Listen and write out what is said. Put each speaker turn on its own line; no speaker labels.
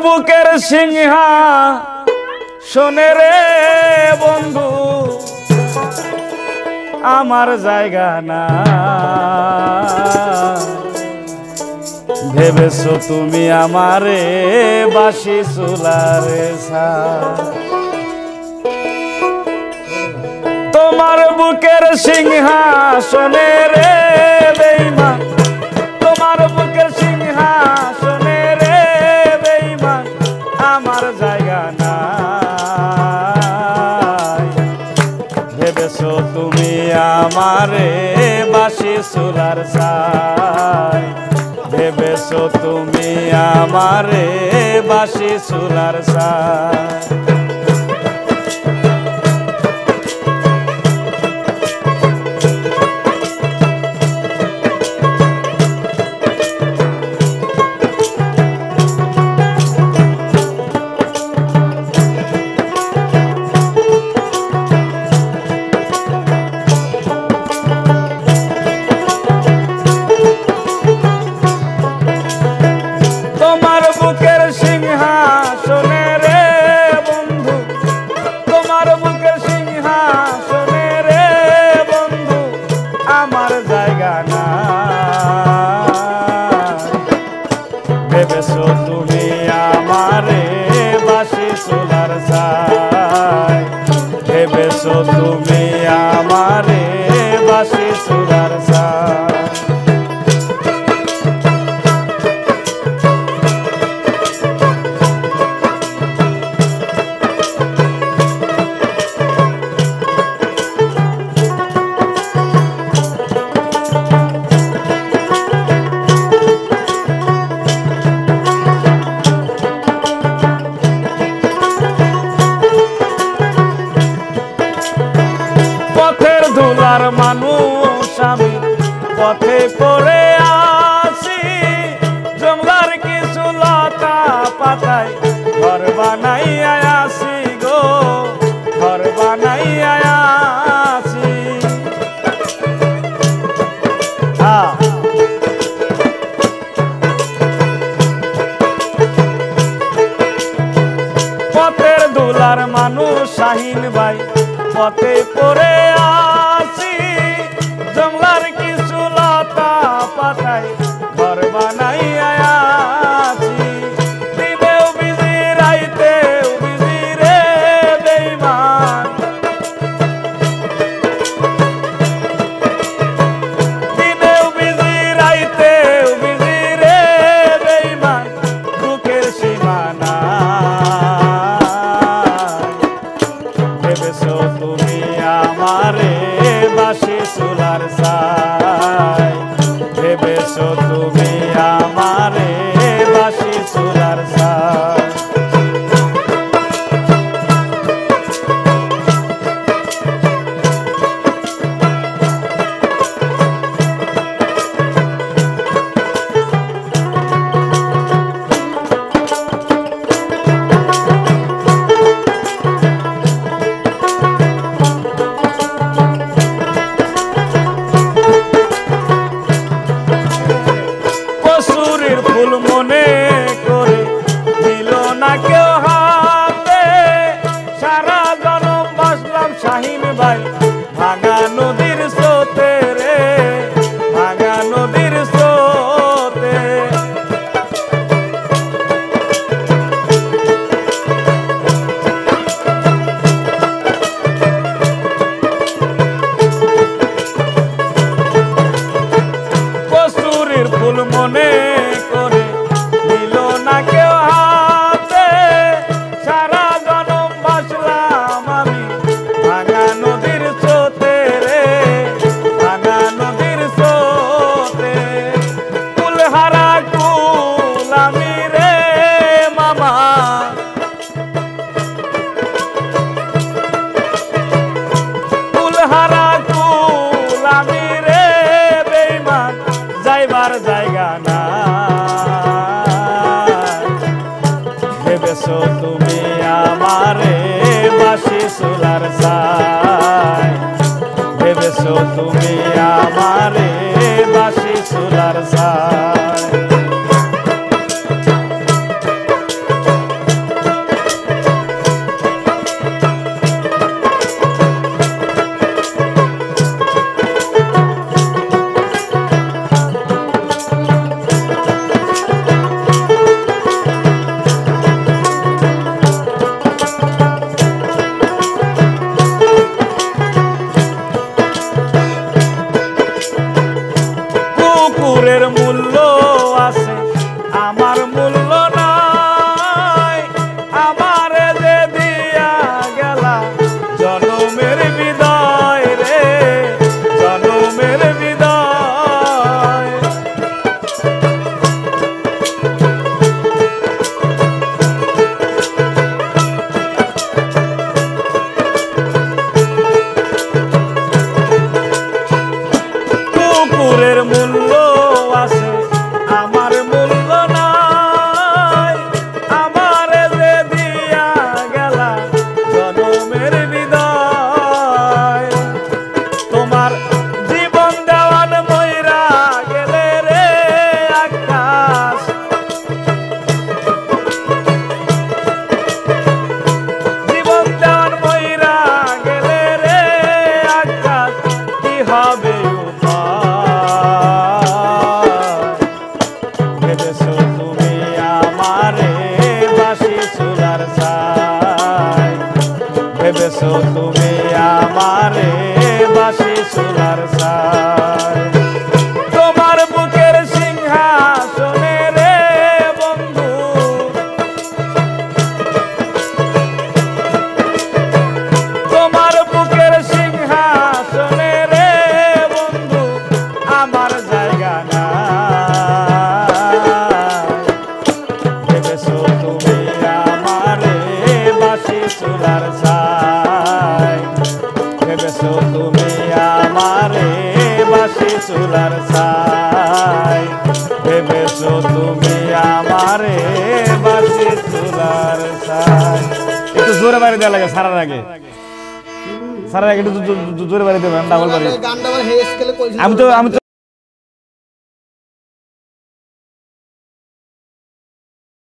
বুকের সিংহা শোনে রে বন্ধু আমার জায়গা না ভেবেছো তুমি আমারে বাসি চুলারে তোমার বুকের সিংহাসনে রে বেঈমান তোমার বুকের সিংহাসনে রে বেঈমান আমার জায়গা নাই ভেবেছো তুমি আমারে বাসি চুলার ছাই ভেবেছো তুমি আমারে বাসি চুলার ছাই ভেবেছো তুমি আমারে বাসি চুলার ছাই ভেবেছো তুমি আমারে বাসি চুলার ছাই ধুলার মানুষ আমি পথে পড়ে আসি জঙ্গলার কিছু লতা পাতায় ঘর বানাইয়া আসি গো ঘর বানাইয়া আসি পথের ধুলার মানুষ শাহিন ভাই পথে পড়ে আসি জঙ্গলার কিছু লতা পাতায় ঘর বানাইয়া আসি দিনেও বিজি রাইতেও বিজি রে বেঈমান দিনেও বিজি রাইতেও বিজি রে বেঈমান বুকের সীমানা ভেবেছো তুমি আমারে বাসি চুলার ছাই ভেবেছো তুমি আমারে বাসি চুলার ছাই ফুল মনে করে দিল না কেউ হাতে সারা জনম বাসলাম শাহিন ভাই ভাঙা নদীর স্রোতে রে ভাঙা নদীর স্রোতে কসুরির ফুল মনে করে দিল না কেউ হাতে সারা জনম বাসলাম আমি ভাঙা নদীর স্রোতে রে ভাঙা নদীর স্রোতে কুলহারা কুল আমি রে মামা কুলহারা কুল আমি রে বেঈমান যাইবার জায়গা না ভেবেছো তুমি আমারে বাসি চুলার ছাই ভেবেছো তুমি আমারে বাসি চুলার ছাই ভেবেছো তুমি আমারে বাসি চুলার ছাই, ভেবেছো তুমি আমারে বাসি চুলার ছাই। তোমার বুকের সিংহাসনে রে বন্ধু, তোমার বুকের সিংহাসনে রে বন্ধু আমার জায়গা নাই। ভেবেছো তুমি আমারে বাসি চুলার ছাই, ভেবেছো তুমি আমারে বাসি চুলার ছাই, ভেবেছো তুমি আমারে বাসি চুলার ছাই। একটু জোরে বাড়ি দেওয়া লাগে সারার আগে, সারার আগে একটু জোরে বাড়ি দেবেন, ডাবল বাড়ি। আমি তো